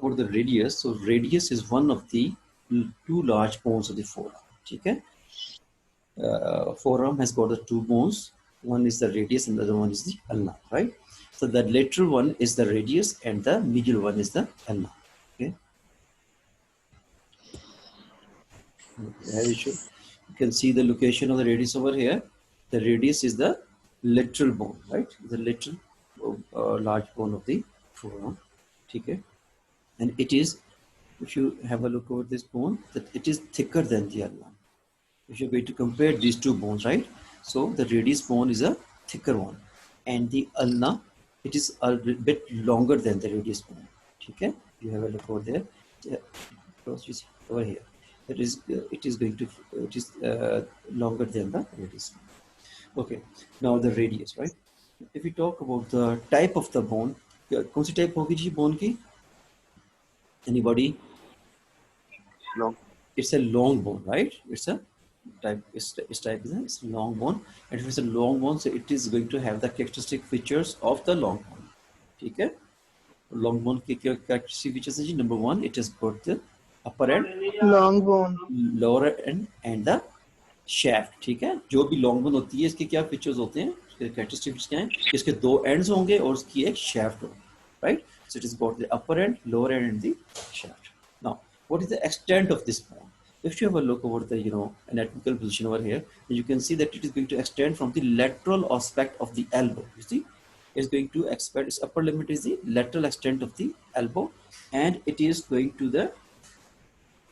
about the radius, so radius is one of the two large bones of the forearm. Okay, forearm has got the two bones. One is the radius and the other one is the ulna, right? So the lateral one is the radius and the medial one is the ulna. Okay. You can see the location of the radius over here. The radius is the lateral bone, right? The lateral large bone of the forearm. Okay. And it is, if you have a look over this bone, that it is thicker than the ulna. If you're going to compare these two bones, right? So the radius bone is a thicker one, and the ulna, it is a bit longer than the radius bone. Okay, you have a look over there. Over here, it is longer than the radius. Okay, now the radius, right? If we talk about the type of the bone, कौन सी type होगी जी bone की? Anybody? Long. It's a long bone, right? It's a type. It's a long bone, and if it's a long bone, so it is going to have the characteristic features of the long bone. Okay? Long bone की characteristic features है जी. Number one, it has got the upper end, long bone, lower end, and the shaft. ठीक है? जो भी long bone होती है, इसके क्या features होते हैं? इसके characteristic features क्या हैं? इसके दो ends होंगे और उसकी एक shaft होगी, right? So it has got the upper end, lower end, and the shaft. Now, what is the extent of this bone? If you have a look over the anatomical position over here, you can see that it is going to extend from the lateral aspect of the elbow. You see, it's going to expand. Its upper limit is the lateral extent of the elbow, and it is going to the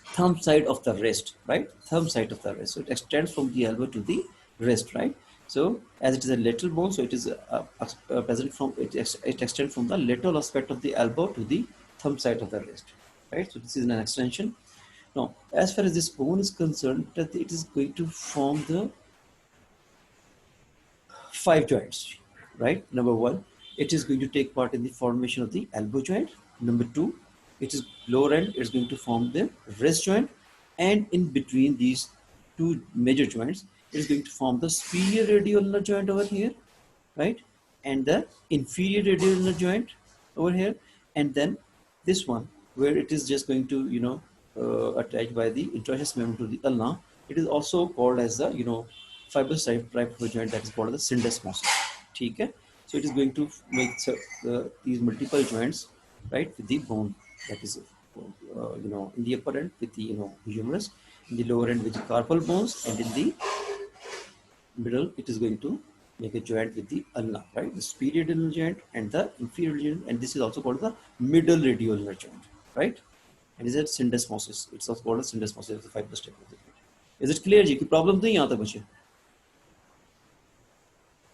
thumb side of the wrist, right? Thumb side of the wrist. So it extends from the elbow to the wrist, right? So as it is a lateral bone, so it is present from it extends from the lateral aspect of the elbow to the thumb side of the wrist, right? So this is an extension. Now, as far as this bone is concerned, that it is going to form the 5 joints, right? Number one, it is going to take part in the formation of the elbow joint. Number two, it is lower end, it's going to form the wrist joint, and in between these two major joints, it is going to form the superior radial joint over here, right? And the inferior radial joint over here, and then this one where it is just going to attached by the interosseous member to the ulna. It is also called as the fibrous type of a joint that is called the syndesmosis. Okay, so it is going to make these multiple joints, right, with the bone that is in the upper end with the humerus, in the lower end with the carpal bones, and in the middle it is going to make a joint with the ulna, right, the superior radial joint and the inferior joint, and this is also called the middle radial joint, right? And is it syndesmosis? It's also called a syndesmosis of the fibrous type of the joint. Is it clear जी? कोई problem तो नहीं आता बच्चे?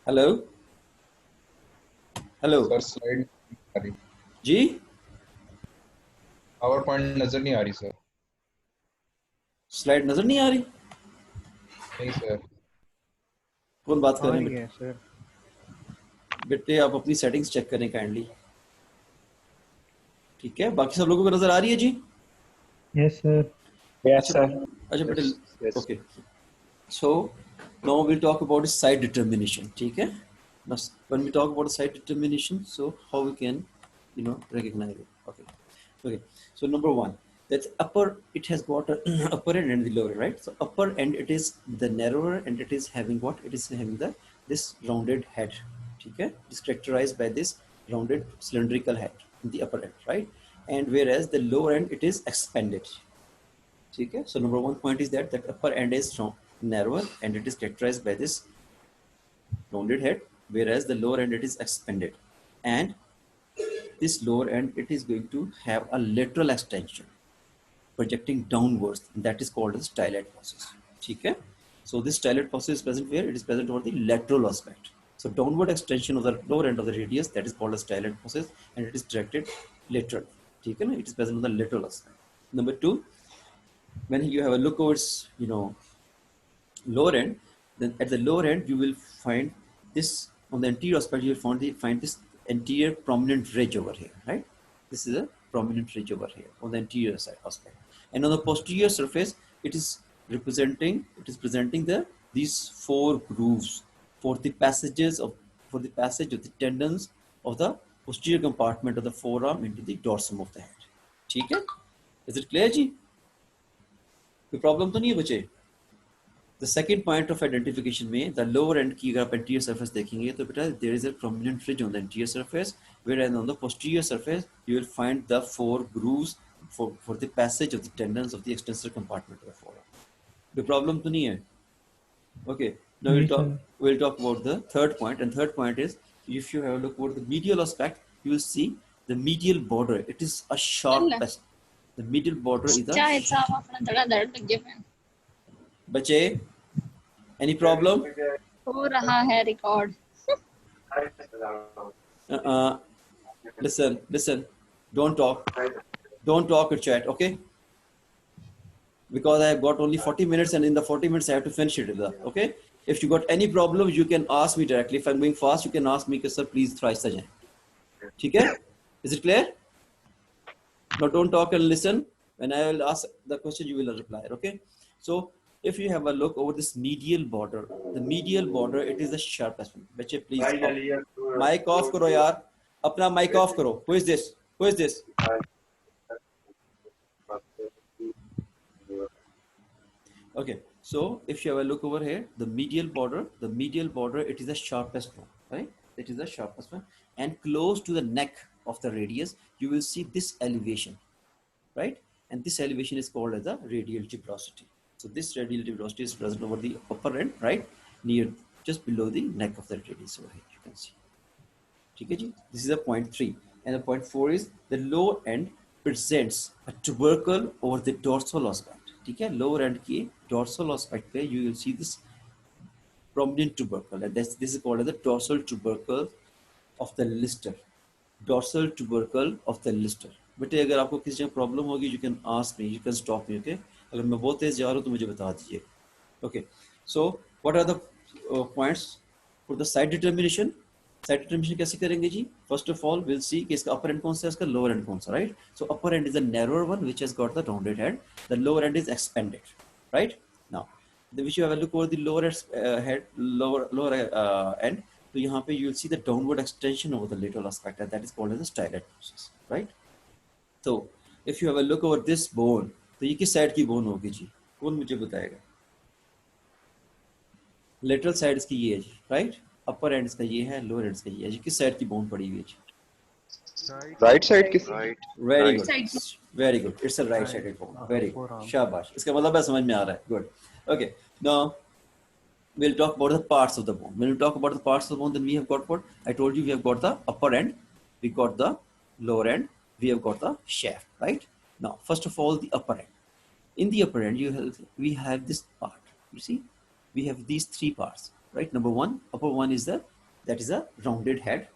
Hello? Hello? Sir, slide नहीं आ रही. जी? PowerPoint नजर नहीं आ रही sir. Slide नजर नहीं आ रही? नहीं sir. कौन बात कर रहे हैं सर? बेटे आप अपनी settings check करें kindly. ठीक है, बाकी सब लोगों को नजर आ रही है जी? Yes sir. Yes sir. अच्छा बेटे, okay. So now we'll talk about side determination. ठीक है? Now when we talk about side determination, so how we can recognize it? Okay. So number one, that it has got a upper end and the lower, right? So upper end, it is the narrower, and it is having what? It is having this rounded head. Okay? It is characterized by this rounded cylindrical head in the upper end, right? And whereas the lower end, it is expanded. Okay? So number one point is that upper end is narrower, and it is characterized by this rounded head, whereas the lower end, it is expanded. And this lower end, it is going to have a lateral extension projecting downwards, and that is called as styloid process. Okay? So this styloid process is present where? It is present over the lateral aspect. So downward extension of the lower end of the radius, that is called as styloid process, and it is directed lateral. Okay? It is present on the lateral aspect. Number two, when you have a look over its lower end, then at the lower end you will find this on the anterior aspect. You will find this anterior prominent ridge over here, right? This is a prominent ridge over here on the anterior side aspect, and on the posterior surface, it is presenting these 4 grooves for the passage of the tendons of the posterior compartment of the forearm into the dorsum of the head. ठीक है, is it clear जी? कोई problem तो नहीं है बच्चे? The second point of identification में the lower end की अगर आप anterior surface देखेंगे तो बेटा there is a prominent ridge on the anterior surface, whereas on the posterior surface you will find the four grooves for the passage of the tendons of the extensor compartment of the forearm. The problem तो नहीं है? Okay, now we'll talk about the third point, and third point is if you have a look over the medial aspect, you will see the medial border. It is a sharp passage. The medial border is a बच्चे any problem? हो रहा है record. Listen, don't talk in chat, okay? Because I have got only 40 minutes and in the 40 minutes I have to finish it, okay? If you got any problem, you can ask me directly. If I'm going fast, you can ask me, sir, please try such. Okay? Is it clear? Now don't talk and listen. When I will ask the question, you will reply, okay? So if you have a look over this medial border, the medial border, it is the sharpest one. Bache, please. Mic off karo yaar. Apna mic off karo. Who is this? Who is this? Okay, so if you have a look over here, the medial border, it is the sharpest one, right? It is the sharpest one. And close to the neck of the radius, you will see this elevation, right? And this elevation is called as the radial tuberosity. So this radial tuberosity is present over the upper end, right? Near, just below the neck of the radius over here, you can see. Okay, this is the point 3. And the point 4 is the lower end presents a tubercle over the dorsal aspect. Okay, lower end की dorsal aspect पे you will see this prominent tubercle, and this is called as the dorsal tubercle of the Lister. Dorsal tubercle of the Lister. बेटे अगर आपको किसी जगह problem होगी, you can ask me, you can stop me, okay? अगर मैं बहुत तेज जा रहा हूँ तो मुझे बता दीजिए. Okay, so what are the points for the side determination? Side determination कैसे करेंगे जी? First of all, we'll see कि इसका upper end कौन सा है, इसका lower end कौन सा, right? So upper end is the narrower one which has got the rounded head. The lower end is expanded, right? Now, which you have a look over the lower head, lower end. So यहाँ पे you will see the downward extension over the lateral aspect, and that is called as the stylet process, right? So if you have a look over this bone, तो ये किस side की bone होगी जी? कौन मुझे बताएगा? Lateral side इसकी ये है जी, right? Upper end इसका ये है, lower end इसका ये है जी. किस side की bone पड़ी हुई है जी? Right side की. Very good. Very good. It's a right sided bone. Very good. शाबाश. इसका मतलब है समझ में आ रहा है. Good. Okay. Now we'll talk about the parts of the bone. When we talk about the parts of the bone, then we have got what? I told you we have got the upper end, we got the lower end, we have got the shaft, right? Now, first of all, the upper end. In the upper end, we have this part. You see, we have these 3 parts, right? Number 1, upper one is that is a rounded head.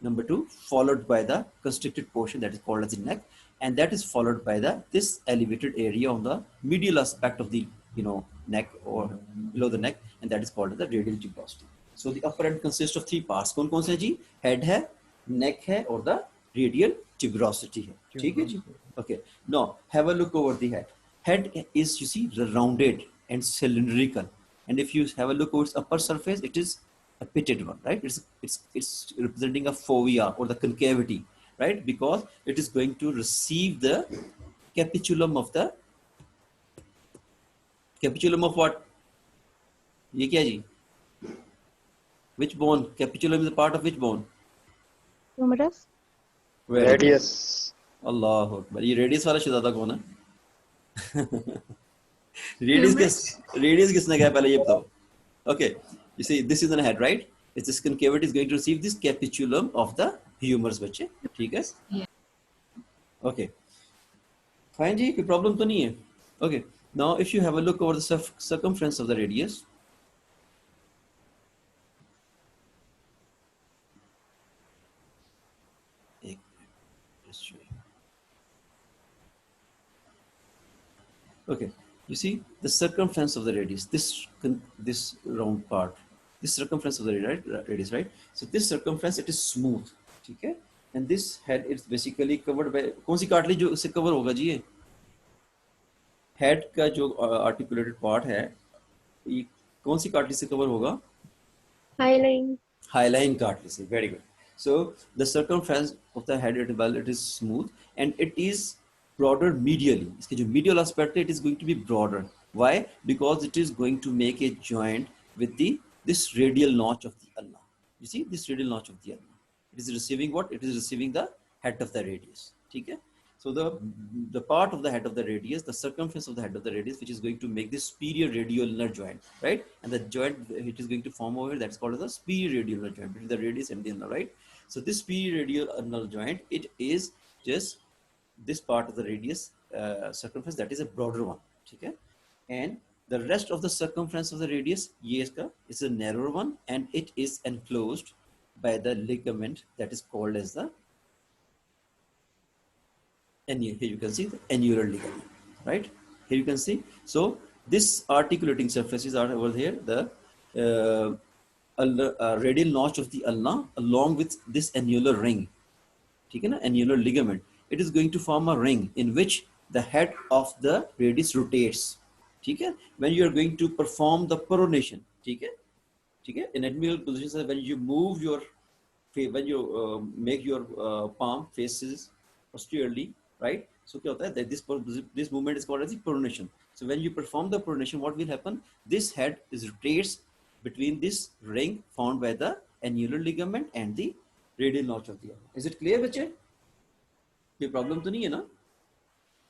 Number 2, followed by the constricted portion that is called as the neck, and that is followed by this elevated area on the medial aspect of the neck or below the neck, and that is called as the radial tuberosity. So the upper end consists of 3 parts. कौन कौन से जी? Head है, neck है, और the radial tuberosity है. ठीक है जी? Okay. Now have a look over the head. Head is, you see, rounded and cylindrical, and if you have a look over its upper surface, it is a pitted one, right? It's representing a fovea or the concavity, right? Because it is going to receive the capitulum of what? ये क्या जी? Which bone? Capitulum is a part of which bone? Humerus. Radius. अल्लाह अकबर. ये radius वाला शुदा कौन है? Radius किसने कहा पहले ये बताओ. Okay, you see this is the head, right? It's this concavity is going to receive this capitulum of the humerus, बच्चे. ठीक है? Okay. Fine जी, कोई problem तो नहीं है. Okay. Now if you have a look over the circumference of the radius, okay, you see the circumference of the radius, this round part, this circumference of the radius, right? So this circumference, it is smooth, okay? And this head is basically covered by कौन सी cartilage जो इससे cover होगा जी? ये head का जो articulated part है, ये कौन सी cartilage से cover होगा? Hyaline cartilage. Very good. So the circumference of the head, it is smooth, and it is broader medially. इसके जो medial aspect है, it is going to be broader. Why? Because it is going to make a joint with this radial notch of the ulna. You see this radial notch of the ulna. It is receiving what? It is receiving the head of the radius. ठीक है? So the part of the head of the radius, the circumference of the head of the radius, which is going to make this superior radial ulnar joint, right? And the joint it is going to form over here, that's called as the superior radial ulnar joint between the radius and the ulna, right? So this superior radial ulnar joint, it is just this part of the radius circumference, that is a broader one, okay? And the rest of the circumference of the radius, is a narrower one, and it is enclosed by the ligament that is called as the here you can see the annular ligament, right? Here you can see. So this articulating surfaces are over here, the radial notch of the ulna along with this annular ring, ठीक है ना, annular ligament. It is going to form a ring in which the head of the radius rotates, ठीक है? When you are going to perform the pronation, ठीक है? ठीक है? In admiral position, when you move your, when you make your palm faces posteriorly, right? So क्या होता है? That this movement is called as the pronation. So when you perform the pronation, what will happen? This head is rotates between this ring formed by the annular ligament and the radial notch of the ulna. Is it clear, बच्चे? कोई problem तो नहीं है ना?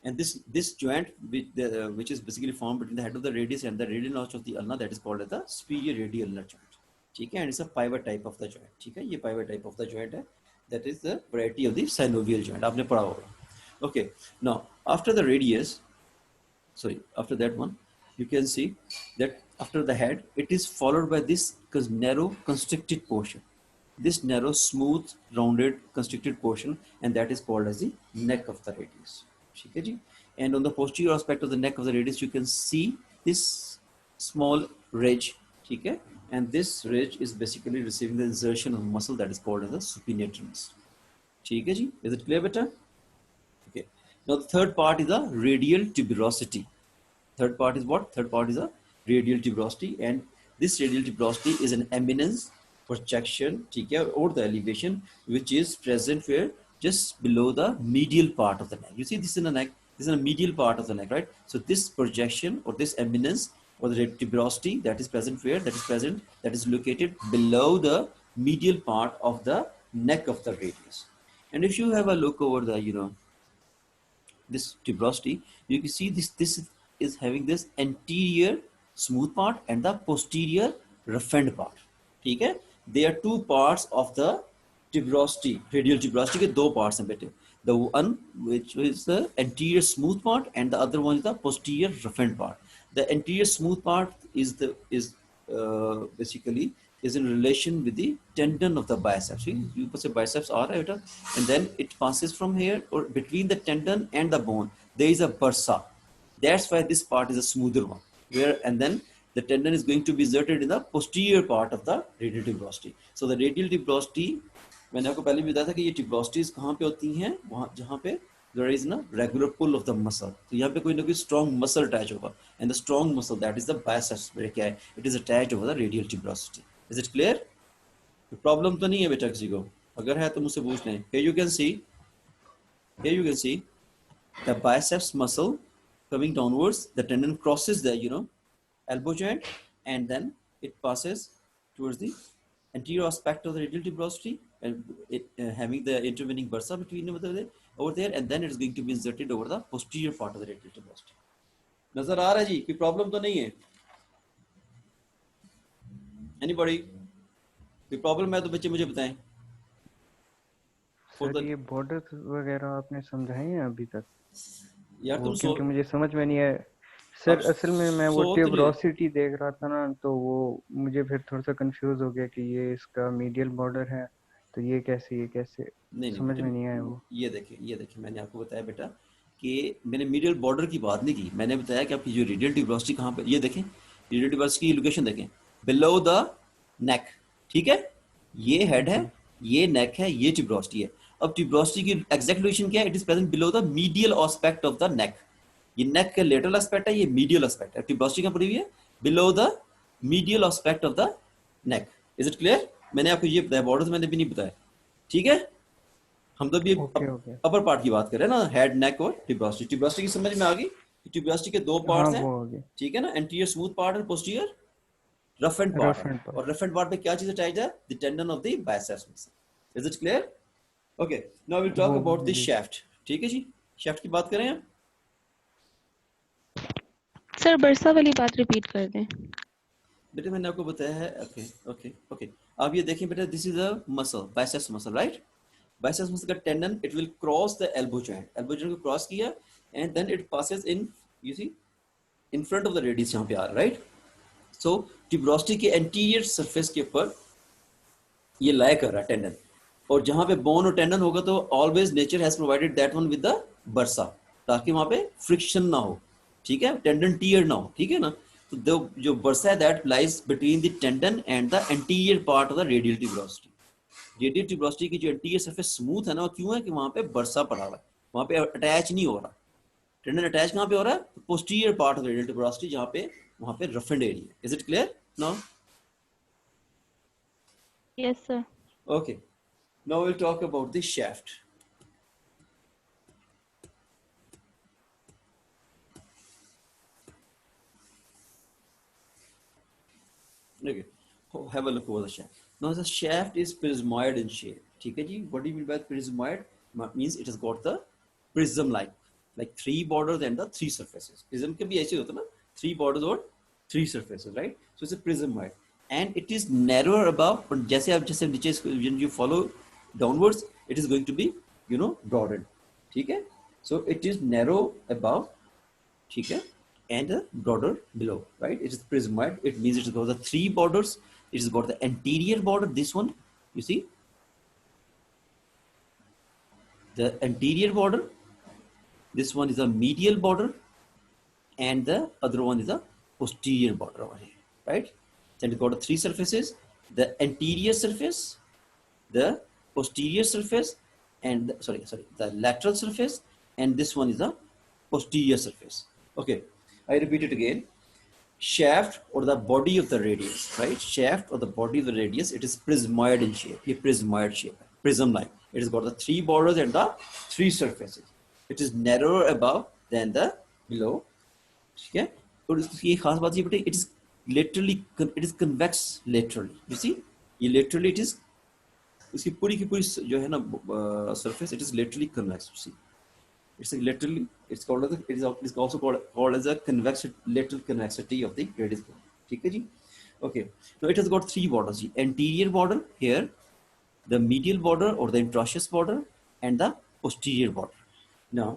And this joint which is basically formed between the head of the radius and the radial notch of the ulna, that is called as the superior radial ulnar joint. ठीक है? And it's a pivot type of the joint. ठीक है? ये pivot type of the joint है. That is the variety of the synovial joint. आपने पढ़ा होगा. Okay. Now after the radius, after that one, you can see that after the head, it is followed by this narrow constricted portion. This narrow, smooth, rounded, constricted portion, and that is called as the neck of the radius. And on the posterior aspect of the neck of the radius, you can see this small ridge, and this ridge is basically receiving the insertion of muscle that is called as the supinator muscle. Is it clear, beta? Okay. Now the third part is the radial tuberosity. Third part is what? Third part is a radial tuberosity, and this radial tuberosity is an eminence, projection, or the elevation which is present where just below the medial part of the neck. You see this in the neck, this is a medial part of the neck, right? So this projection or this eminence or the tuberosity that is present where? That is located below the medial part of the neck of the radius. And if you have a look over the, this tuberosity, you can see this is having this anterior smooth part and the posterior roughened part. Okay? There are two parts of the tuberosity, radial tuberosity के दो parts हैं बेटे. The one which is the anterior smooth part and the other one is the posterior roughened part. The anterior smooth part is basically is in relation with the tendon of the biceps. See, you can say biceps are right, and then it passes from here or between the tendon and the bone. There is a bursa. That's why this part is a smoother one. And then the tendon is going to be inserted in the posterior part of the radial tuberosity. So the radial tuberosity, मैंने आपको पहले भी बताया था कि ये tuberosities कहाँ पे होती हैं? वहाँ जहाँ पे there is a regular pull of the muscle. तो यहाँ पे कोई ना कोई strong muscle attach होगा. And the strong muscle, that is the biceps, क्या है? It is attached over the radial tuberosity. Is it clear? Problem तो नहीं है बेटा किसी को. अगर है तो मुझसे पूछ लें. Here you can see the biceps muscle coming downwards. The tendon crosses the elbow joint, and then it passes towards the anterior aspect of the radial tuberosity, and it having the intervening bursa between over there, and then it is going to be inserted over the posterior part of the radial tuberosity. नजर आ रहा है जी? कोई problem तो नहीं है? Anybody? कोई problem है तो बच्चे मुझे बताएं. सर ये बॉर्डर वगैरह आपने समझाए हैं अभी तक? यार तुम क्योंकि मुझे समझ में नहीं है सर. असल में मैं वो ट्यूबरोसिटी देख रहा था ना, तो वो मुझे फिर थोड़ा सा कंफ्यूज हो गया कि ये इसका मीडियल बॉर्डर है, तो ये कैसे नहीं, समझ में नहीं आया वो. ये देखिए मैंने आपको बताया बेटा कि मैंने मीडियल बॉर्डर की बात नहीं की. मैंने बताया कि आपकी जो रेडियल ट्यूबरोसिटी कहाँ पे, ये देखें रेडियल ट्यूबरोसिटी की लोकेशन देखें, बिलो द नेक. ठीक है, ये हेड है, ये नेक है, ये ट्यूबरोसिटी है. अब ट्यूबरोसिटी की एग्जैक्ट लोकेशन क्या है? It is present below the medial aspect of the neck. ये नेक का लेटरल एस्पेक्ट है, ये मीडियल एस्पेक्ट है. ट्यूबरोसिटी कहाँ पड़ी हुई है? Below the medial aspect of the neck. Is it clear? मैंने आपको ये बताया, बॉर्डर मैंने भी नहीं बताया. ठीक है, हम तो अभी ओके ओके अपर पार्ट की बात कर रहे हैं ना, हेड, नेक और ट्यूबरोसिटी। ट्यूबरोसिटी की समझ में आ गई? ट्यूबरोसिटी के दो हाँ पार्ट्स हैं, वो हो गया ठीक है ना, एंटीरियर स्मूथ पार्ट और पोस्टीरियर रफ एंड पार्ट है। रफ एंड पर और रफ एंड पार्ट पे क्या चीज अटैच्ड है? The tendon of the biceps muscle. Is it clear? Okay, now will talk वो अबाउट द जी शाफ्ट। ठीक है जी, शाफ्ट की बात करें हम। सर बरसा वाली बात रिपीट कर दें। बेटे मैंने आपको बताया है, ओके ओके ओके, आप ये देखें बेटा, this is a muscle, biceps muscle, right? Biceps muscle का tendon, it will cross the elbow joint, elbow joint को क्रॉस किया and then it passes in, you see, in front of the radius, यहाँ पे आ रहा है, right? So tuberosity के anterior surface के ऊपर ये लाया कर रहा है टेंडन, और जहां पे बोन और टेंडन होगा तो always nature has provided that one with the bursa, ताकि वहां पे फ्रिक्शन ना हो, ठीक है, टेंडन टीयर ना हो, ठीक है ना। तो जो बर्सा है that lies between the tendon and the anterior part of the radial tuberosity. Radial tuberosity की जो एंटीरियर सरफेस स्मूथ है ना, वो क्यों है कि वहां पे बर्सा पड़ा हुआ है, वहां पे अटैच नहीं हो रहा। टेंडन अटैच कहां पे हो रहा है? तो posterior part of radial tuberosity, जहां पे वहां पे rough and area. Is it clear now? Yes sir. Okay, now we'll talk about the shaft. Okay, have a look over the shaft. Now the shaft is prismoid in shape. ठीक है जी? What do you mean by prismoid? Means it has got the prism like three borders and the three surfaces. Prism के भी ऐसे होता है ना, three borders और three surfaces, right? So it's a prismoid, and it is narrower above. But जैसे नीचे when you follow downwards, it is going to be, you know, broadened. ठीक है? So it is narrow above, ठीक है, and a broader below, right? It is prismoid. It means it has got the three borders. It has got the anterior border, this one, you see, the anterior border. This one is a medial border, and the other one is a posterior border over here, right? Then it's got the three surfaces: the anterior surface, the posterior surface, and the lateral surface, and this one is the posterior surface. Okay, I repeat it again. Shaft or the body of the radius, right? Shaft or the body of the radius, it is prismoid in shape. ये prismoid shape, prism-like. It has got the three borders and the three surfaces. It is narrower above than the below. ठीक है? और इसकी खास बात ये बेटे, it is laterally, it is convex laterally. You see, ये laterally it is, इसकी पूरी की पूरी जो है ना surface, it is laterally convex. You see, it's laterally, it's called as it is also called as a lateral convexity of the radius bone. ठीक है जी? Okay, now it has got three borders: anterior border here, the medial border or the interosseous border, and the posterior border. Now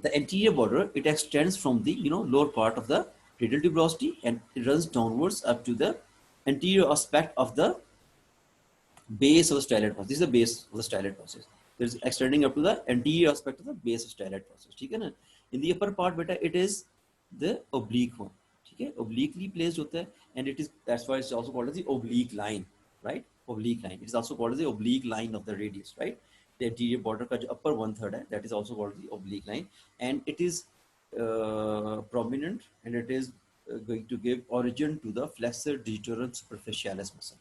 the anterior border, it extends from the, you know, lower part of the radial tuberosity, and it runs downwards up to the anterior aspect of the base of the styloid process. This is the base of the styloid process. It is extending up to the anterior aspect of the base of styloid process. ठीक है ना? In the upper part, beta, it is the oblique one. ठीक है? Obliquely placed होता है, and it is, that's why it's also called as the oblique line, right? Oblique line. It is also called as the oblique line of the radius, right? The anterior border का जो upper 1/3 है, that is also called the oblique line, and it is prominent, and it is going to give origin to the flexor digitorum superficialis muscle.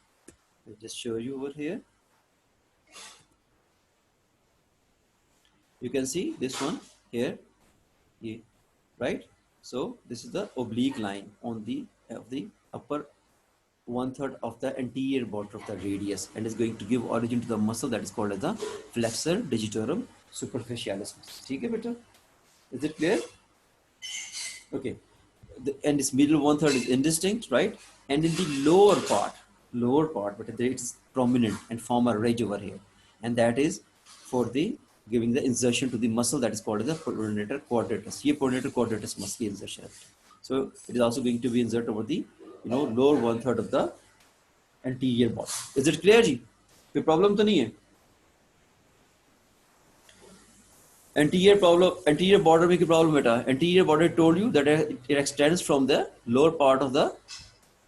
I'll just show you over here. You can see this one here, right? So this is the oblique line on the of the upper 1/3 of the anterior border of the radius, and is going to give origin to the muscle that is called as the flexor digitorum superficialis. ठीक है बेटा? Is it clear? Okay. And this middle 1/3 is indistinct, right? And in the lower part, but it is prominent and form a ridge over here, and that is for the giving the insertion to the muscle that is called as the pronator quadratus. ये pronator quadratus muscle insertion. So it is also going to be inserted over the, you know, lower 1/3 of the anterior body. Is it clear जी? कोई problem तो नहीं है? Anterior border में क्या problem बेटा? Anterior border told you that it extends from the lower part of the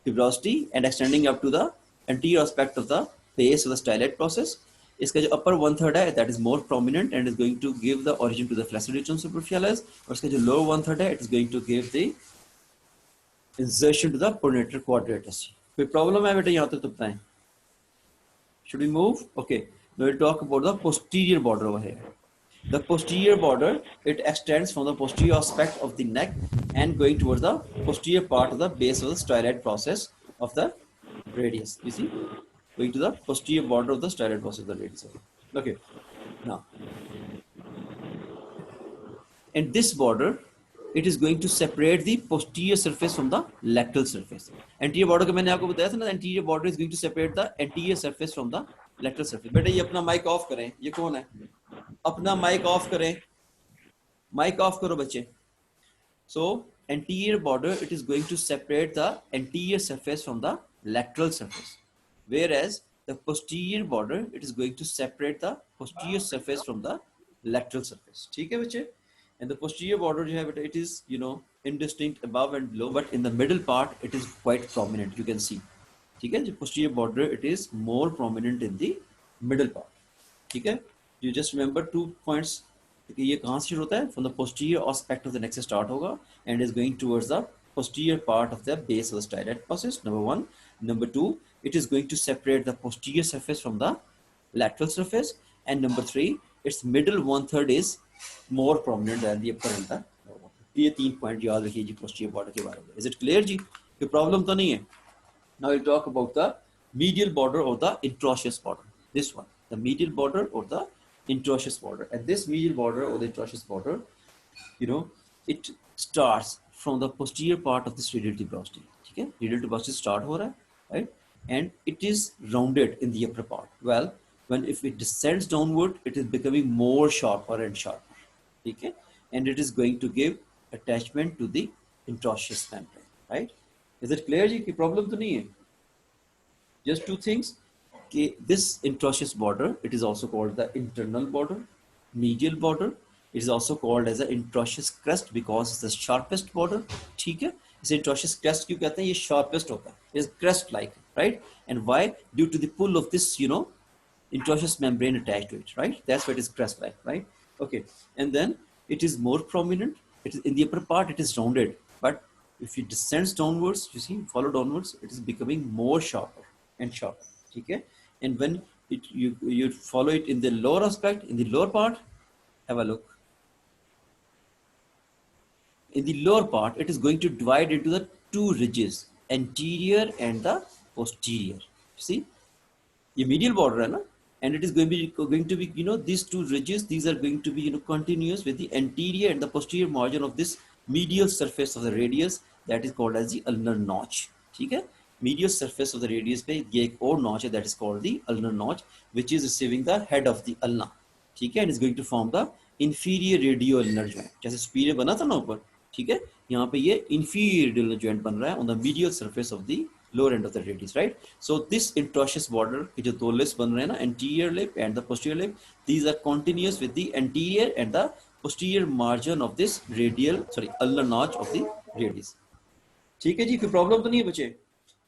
tuberosity and extending up to the anterior aspect of the base of the styloid process. इसका जो upper 1/3 है, that is more prominent and is going to give the origin to the flexor digitorum superficialis. और इसका जो lower 1/3 है, it is going to give the insertion to the pronator quadratus. कोई problem है बेटा यहाँ तक तो बताएं? Should we move? Okay. Now we'll talk about the posterior border over here. The posterior border, it extends from the posterior aspect of the neck and going towards the posterior part of the base of the styloid process of the radius. You see, going to the posterior border of the styloid process of the radius. Okay. Now, in this border, it is going to separate the posterior surface from the lateral surface. Anterior border का मैंने आपको बताया था ना, anterior border is going to separate the anterior surface from the lateral surface. बेटा ये अपना mic off करें. ये कौन है? अपना mic off करें. Mic off करो बच्चे. So anterior border, it is going to separate the anterior surface from the lateral surface, whereas the posterior border, it is going to separate the posterior surface from the lateral surface. ठीक है बच्चे? And the posterior border you have it is, you know, indistinct above and below, but in the middle part it is quite prominent. You can see. ठीक है? The posterior border, it is more prominent in the middle part. ठीक है? You just remember 2 points. ये कहाँ से शुरू होता है? From the posterior aspect of the neck से start होगा and is going towards the posterior part of the base of the styloid process. Number 1. Number 2, it is going to separate the posterior surface from the lateral surface. And number 3, its middle 1/3 is more prominent than the upper and the lower one. ये 3 point याद रखिए जी posterior border के बारे में. Is it clear जी? कोई problem तो नहीं है? Now we'll talk about the medial border or the interosseous border. This one, the medial border or the interosseous border. And this medial border or the interosseous border, you know, it starts from the posterior part of this radial tuberosity. Okay, radial tuberosity start हो रहा है, right? And it is rounded in the upper part. Well, when if it descends downward, it is becoming more sharper and sharper. Okay, and it is going to give attachment to the interosseous membrane, right? Is it clear जी? की problem तो नहीं है? Just 2 things. This interosseous border, it is also called the internal border, medial border. It is also called as the interosseous crest because it's the sharpest border. ठीक है? इसे interosseous crest क्यों कहते हैं? ये sharpest होता है. It is crest-like, right? And why? Due to the pull of this, you know, interosseous membrane attached to it, right? That's why it is crest-like, right? Okay. And then it is more prominent. It is in the upper part. It is rounded, but if it descends downwards, you see, follow downwards, it is becoming more sharper and sharper. Okay, and when you follow it in the lower aspect, in the lower part, have a look. In the lower part, it is going to divide into the 2 ridges, anterior and the posterior. See, the medial border है ना, and it is going to be, you know, these 2 ridges. These are going to be, you know, continuous with the anterior and the posterior margin of this medial surface of the radius, that is called as the ulnar notch. ठीक है? Medial surface of the radius पे ये एक और notch है, that is called the ulnar notch, which is receiving the head of the ulna. ठीक है? And is going to form the inferior radial ulnar joint. जैसे superior बना था ना ऊपर, ठीक है? यहाँ पे ये inferior radial joint बन रहा है on the medial surface of the lower end of the radius, right? So this interosseous border के जो 2 lips बन रहे हैं ना, anterior lip and the posterior lip, these are continuous with the anterior and the posterior margin of this ulnar notch of the radius. ठीक है जी? कोई problem तो नहीं है बच्चे?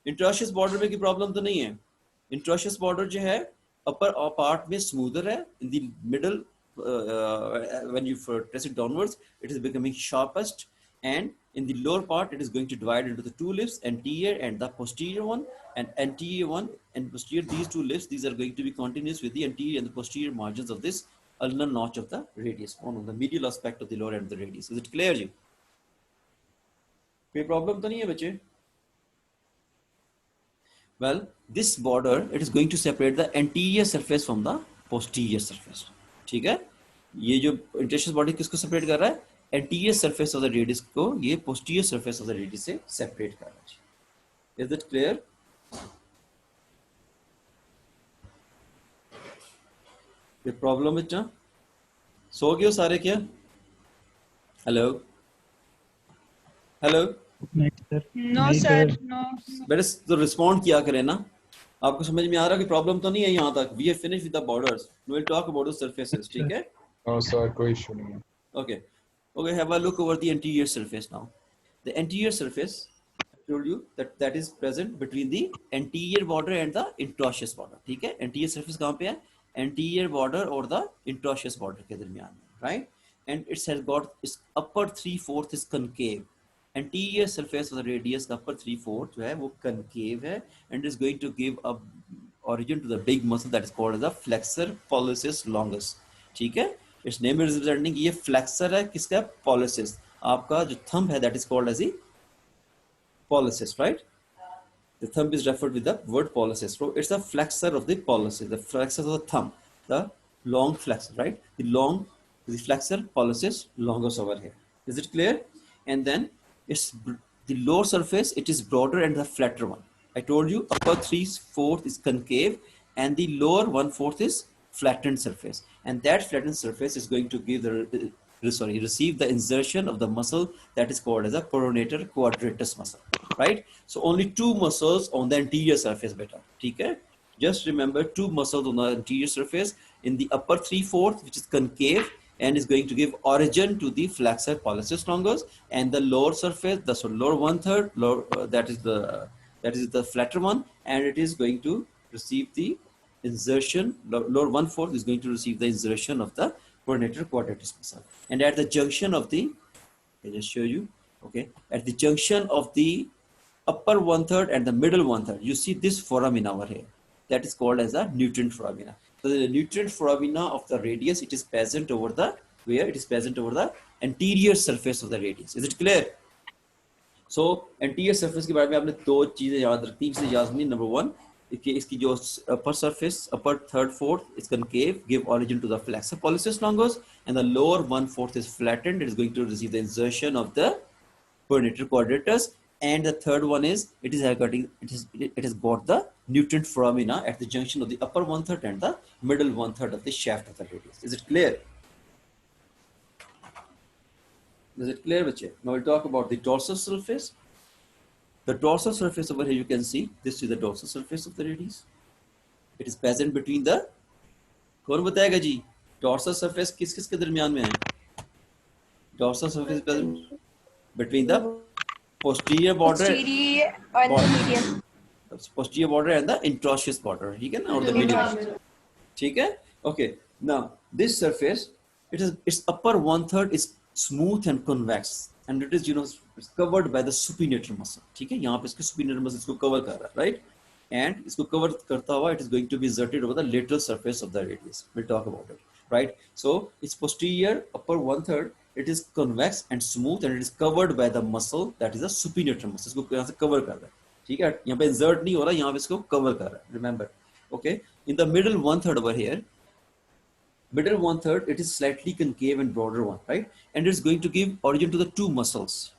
इंट्रोशियस बॉर्डर में की प्रॉब्लम तो नहीं है? इंट्रोशियस बॉर्डर जो है अपर पार्ट में स्मूदर है, in the middle when you press it downwards, it is becoming sharpest, and in the lower part it is going to divide into the 2 lips, anterior and the posterior one, and anterior one and posterior, these 2 lips, these are going to be continuous with the anterior and the posterior margins of this ulnar notch of the radius, on the medial aspect of the lower end of the radius. Is it clear जी? कोई problem तो नहीं है बच्चे? Well, this border, it is going to separate the anterior surface from the posterior surface. ठीक है? ये जो interosseous body किसको separate कर रहा है? Anterior surface of the radius को ये posterior surface of the radius से separate कर रहा है. Is it clear? कोई प्रॉब्लम बच्चा? सो गए हो सारे क्या? Hello hello no sir no बेटा तो रिस्पॉन्ड किया करें ना. आपको समझ में आ रहा है कि प्रॉब्लम तो नहीं है यहाँ तक? We have finished with the borders. We will talk about the surfaces. ठीक है? नो सर, कोई इशू नहीं है. Okay. Okay, have a look over the anterior surface now. The anterior surface, I told you that is present between the anterior border and the interosseous border. ठीक है? Anterior surface कहाँ पे है? Anterior border और the interosseous border के दरमियान में, right? And it has got its upper 3/4 is concave. Anterior surface of the radius, the upper 3/4 जो है वो concave है, and is going to give a origin to the big muscle that is called as the flexor pollicis longus. ठीक है, its name is representing ये flexor है किसका, pollicis. आपका जो thumb है that is called as the pollicis, right? The thumb is referred with the word pollicis. So it's a flexor of the pollicis, the flexor of the thumb, the long flexor, right? The flexor pollicis longus over here. Is it clear? And then it's the lower surface, it is broader and the flatter one. I told you upper 3/4 is concave and the lower 1/4 is flattened surface. And that flattened surface is going to give receive the insertion of the muscle that is called as a coronator quadratus muscle, right? So only two muscles on the anterior surface, beta. Okay? Just remember two muscles on the anterior surface in the upper 3/4, which is concave and is going to give origin to the flexor pollicis longus, and the lower surface, the lower 1/3, that is the flatter one, and it is going to receive the insertion. Lower 1/4 is going to receive the insertion of the coronator quadratus muscle, and at the junction of the, I'll just show you. Okay, at the junction of the upper 1/3 and the middle 1/3, you see this foramina over here. That is called as a nutrient foramina. So the nutrient foramina of the radius, it is present over the, where it is present over the anterior surface of the radius. Is it clear? So anterior surface के बारे में आपने दो चीजें याद रखनी, इसे याद नहीं. Number one, इसकी जो upper surface, upper 3/4 is concave, give origin to the flexor pollicis longus, and the lower 1/4 is flattened. It is going to receive the insertion of the coronator quadratus. And the third one is it has got the nutrient foramina at the junction of the upper 1/3 and the middle 1/3 of the shaft of the radius. Is it clear? Is it clear, bache? Now we'll talk about the dorsal surface. The dorsal surface over here, you can see this is the dorsal surface of the radius. It is present between the, कौन बताएगा जी, dorsal surface किस के दरमियान में है? Dorsal surface present between the posterior border and the introitious border, ठीक है ना, और the medial, ठीक है. Okay, now this surface, its upper 1/3 is smooth and convex, and it is, it's covered by the supinator muscle. ठीक है, यहाँ पे इसके supinator muscle इसको cover कर रहा है, right? And इसको cover करता हुआ, it is going to be inserted over the lateral surface of the radius. We'll talk about it, right? So its posterior upper 1/3, it is convex and smooth, and it is covered by the muscle that is a supinator muscle. इसको यहाँ से cover कर रहा है, ठीक है. यहाँ पे insert नहीं हो रहा, यहाँ पे इसको cover कर रहा है. Remember, okay? In the middle 1/3 over here, middle 1/3, it is slightly concave and broader one, right? And it's going to give origin to the two muscles.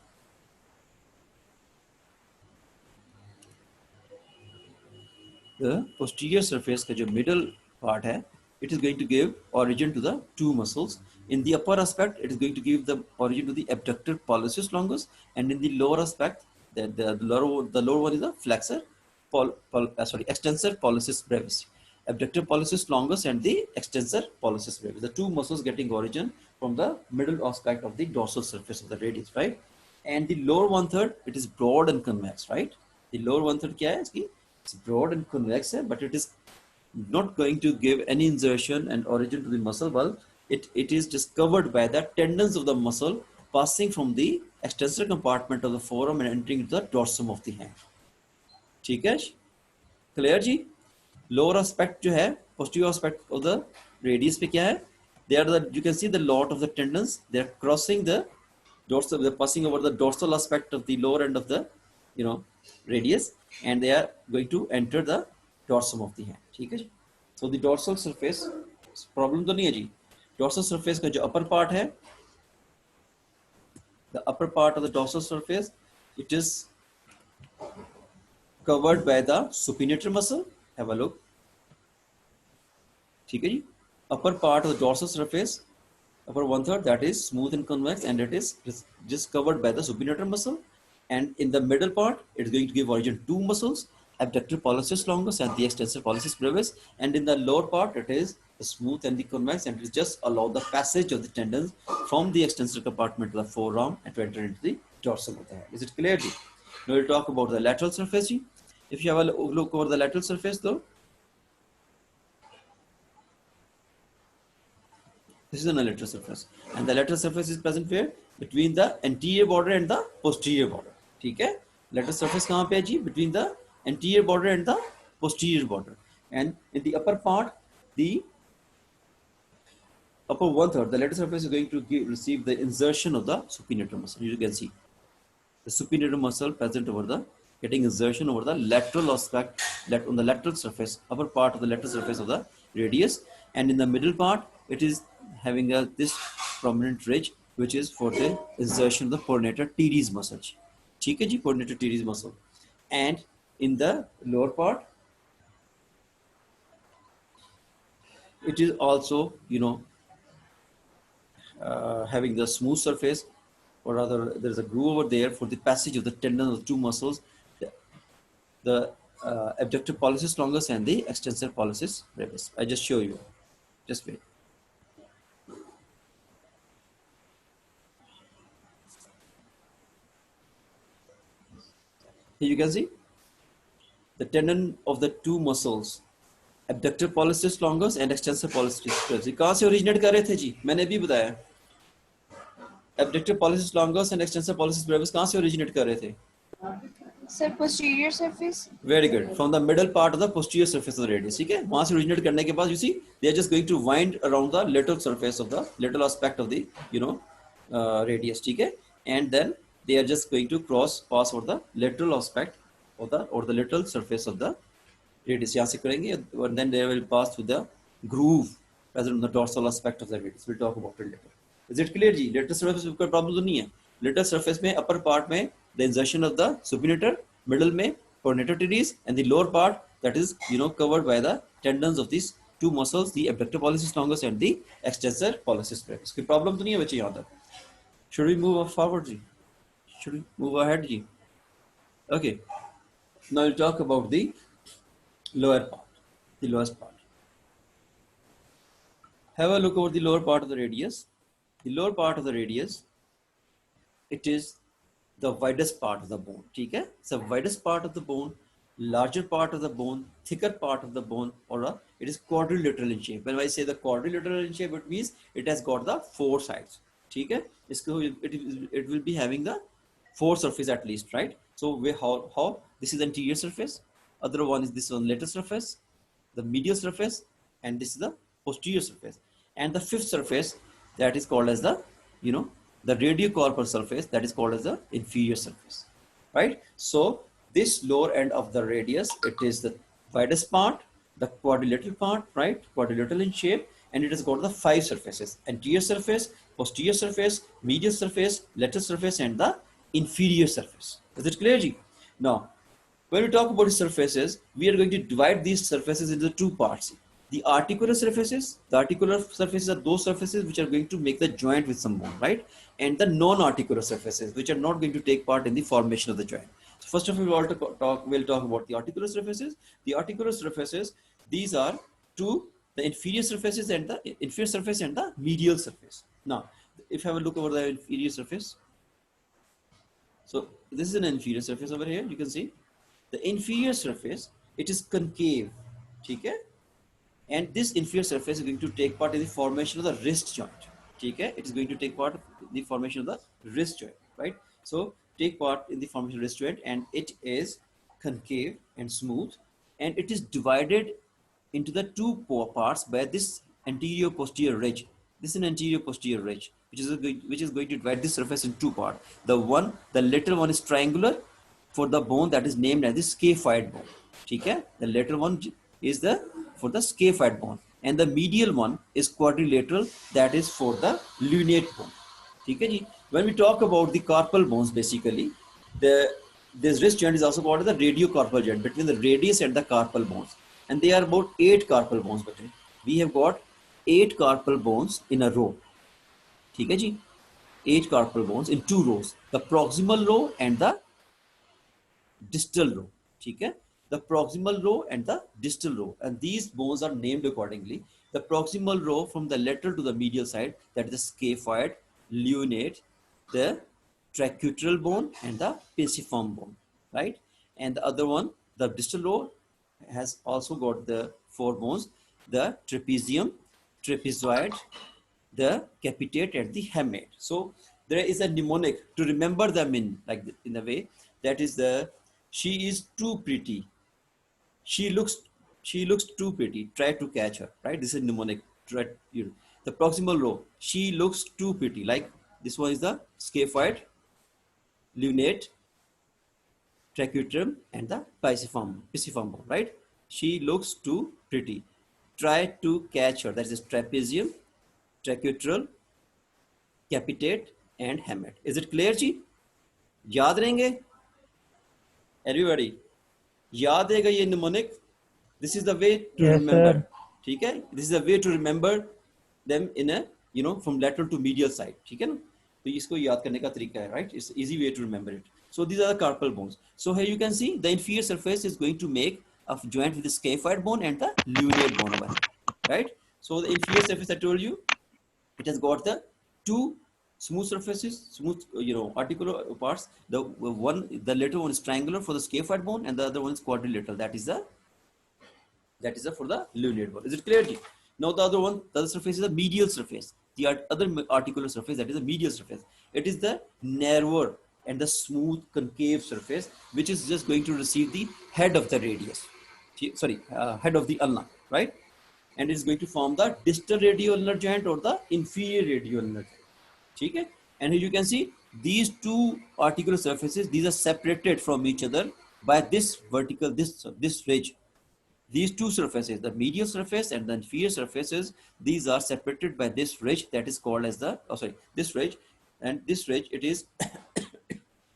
The posterior surface का जो middle part है, it is going to give origin to the two muscles. In the upper aspect, it is going to give the origin to the abductor pollicis longus, and in the lower aspect, the lower one is the flexor, extensor pollicis brevis. Abductor pollicis longus and the extensor pollicis brevis. The two muscles getting origin from the middle aspect of the dorsal surface of the radius, right? And the lower 1/3, it is broad and convex, right? The lower 1/3 क्या है इसकी? It's broad and convex, but it is not going to give any insertion and origin to the muscle. Well, it is just covered by the tendons of the muscle passing from the extensor compartment of the forearm and entering into the dorsum of the hand. ठीक है? Clear जी? Lower aspect जो है, posterior aspect of the radius पे क्या है? You can see the lot of the tendons. They are crossing the dorsal. They are passing over the dorsal aspect of the lower end of the, radius, and they are going to enter the dorsum of the hand. ठीक है? So the dorsal surface, problem तो नहीं है जी. Dorsal surface का जो upper part है, the upper part of the dorsal surface, it is covered by the supinator muscle. Have a look. ठीक है जी. Upper part of the dorsal surface, upper 1/3, that is smooth and convex, and it is just covered by the supinator muscle. And in the middle part, it is going to give origin to two muscles, abductor pollicis longus and the extensor pollicis brevis. And in the lower part, it is the smooth and the convex, and it just allow the passage of the tendons from the extensor compartment to the forearm and to enter into the dorsum of the hand. Is it clear? Now we'll talk about the lateral surface. If you have a look over the lateral surface though, this is the lateral surface, and the lateral surface is present where? Between the anterior border and the posterior border. ठीक है? Lateral surface कहाँ पे है जी? Between the anterior border and the posterior border. And in the upper part, the upper 1/3, the lateral surface is going to receive the insertion of the supinator muscle. You can see the supinator muscle present over the getting insertion over the lateral aspect on the lateral surface, upper part of the lateral surface of the radius, and in the middle part it is having this prominent ridge which is for the insertion of the pronator teres muscle. ठीक है जी, pronator teres muscle. And in the lower part it is also, you know, having the smooth surface, or rather there's a groove over there for the passage of the tendon of the two muscles, the abductor pollicis longus and the extensor pollicis brevis. I just show you. Just wait. Here you can see the tendon of the two muscles, abductor pollicis longus and extensor pollicis brevis. कहाँ से originate कर रहे थे जी? मैंने भी बताया. Abductor pollicis longus and extensor pollicis brevis कहाँ से originate कर रहे थे? Sir, posterior surface. Very good. From the middle part of the posterior surface of the radius. ठीक है? वहाँ से originate करने के बाद, you see, they are just going to wind around the lateral surface of the lateral aspect of the, you know, radius. ठीक है? And then they are just going to pass over the lateral aspect of the or the lateral surface of the radius. यहाँ से करेंगे, and then they will pass through the groove present on the dorsal aspect of the radius. We'll talk about it later. Is it clear ji? Lateral surface में कोई problem तो नहीं है. Lateral surface में upper part में the insertion of the supinator, middle में pronator teres, and the lower part that is, you know, covered by the tendons of these two muscles, the abductor pollicis longus and the extensor pollicis brevis. कोई problem तो नहीं है बच्चे यहाँ तक? Should we move forward ji? Should we move ahead ji? Okay. Now we'll talk about the lower part, the lowest part. Have a look over the lower part of the radius. The lower part of the radius, it is the widest part of the bone. ठीक है? It's the widest part of the bone, larger part of the bone, thicker part of the bone, or it is quadrilateral in shape. When I say the quadrilateral in shape, it means it has got the four sides. ठीक है? It will be having the four surface at least, right? So how this is the anterior surface, other one is this one lateral surface, the medial surface, and this is the posterior surface, and the fifth surface that is called as the, you know, the radiocarpal surface, that is called as the inferior surface, right? So this lower end of the radius, it is the widest part, the quadrilateral part, right? Quadrilateral in shape, and it has got the five surfaces: anterior surface, posterior surface, medial surface, lateral surface, and the inferior surface. Is it clear ji? Now when we talk about the surfaces, we are going to divide these surfaces into two parts. The articular surfaces are those surfaces which are going to make the joint with some bone, right? And the non-articular surfaces, which are not going to take part in the formation of the joint. So first of all, we'll talk about the articular surfaces. The articular surfaces, these are two, the inferior surfaces and the inferior surface and the medial surface. Now, if you have a look over the inferior surface, so this is an inferior surface over here. You can see the inferior surface, it is concave, okay? And this inferior surface is going to take part in the formation of the wrist joint, okay? It is going to take part in the formation of the wrist joint, right? So take part in the formation of wrist joint, and it is concave and smooth, and it is divided into the two parts by this anterior posterior ridge. This is an anterior posterior ridge, which is going to divide this surface in two parts. The lateral one is triangular for the bone that is named as the scaphoid bone. Okay? The lateral one is for the scaphoid bone, and the medial one is quadrilateral, that is for the lunate bone. Okay? When we talk about the carpal bones, basically, this wrist joint is also called the radiocarpal joint, between the radius and the carpal bones, and they are about 8 carpal bones. We have got 8 carpal bones in a row. ठीक है जी? 8 carpal bones in 2 rows, the proximal row and the distal row. ठीक है? The proximal row and the distal row, and these bones are named accordingly. The proximal row from the lateral to the medial side, that is the scaphoid, lunate, the tracheal bone, and the pisiform bone, right? And the other one, the distal row, has also got the 4 bones: the trapezium, trapezoid, the capitate, and the hamate. So there is a mnemonic to remember them in a way, that is the she is too pretty, she she looks too pretty, try to catch her, right? This is mnemonic. The proximal row, she looks too pretty, like this one is the scaphoid, lunate, tracheotomy, and the pisiform bone, right? She looks too pretty, try to catch her, that is trapezium, tracheotomy, capitate, and hamate. Is it clear जी? याद रहेंगे everybody? याद रहेगा ये mnemonic? This is the way to remember. ठीक है? This is the way to remember them in a, you know, from lateral to medial side. ठीक है ना? तो इसको याद करने का तरीका है, right? It's easy way to remember it. So these are the carpal bones. So here you can see the inferior surface is going to make a joint with the scaphoid bone and the lunate bone over here, right? So the inferior surface, I told you, it has got the two smooth surfaces, smooth, you know, articular parts. The later one is triangular for the scaphoid bone, and the other one is quadrilateral. That is the for the lunate bone. Is it clear? Now the other surface is the medial surface. The other articular surface, that is the medial surface. It is the narrower and the smooth concave surface, which is just going to receive the head of the radius. Head of the ulna, right? And is going to form the distal radioulnar joint or the inferior radioulnar joint. Okay? And here you can see these two articular surfaces, these are separated from each other by this vertical, this ridge. These two surfaces, the medial surface and the inferior surfaces, these are separated by this ridge that is called as the, this ridge, and this ridge, it is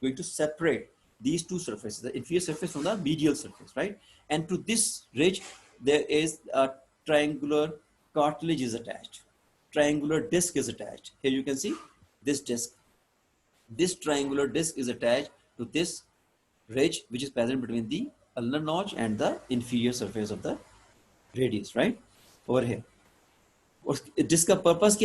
going to separate these two surfaces, the inferior surface from the medial surface, right? And to this ridge, there is a triangular cartilage is attached. Triangular disc is attached. Here you can see this disc. This triangular disc is attached to this ridge, which is present between the ulnar notch and the inferior surface of the radius, right? Over here. और disc का purpose क्या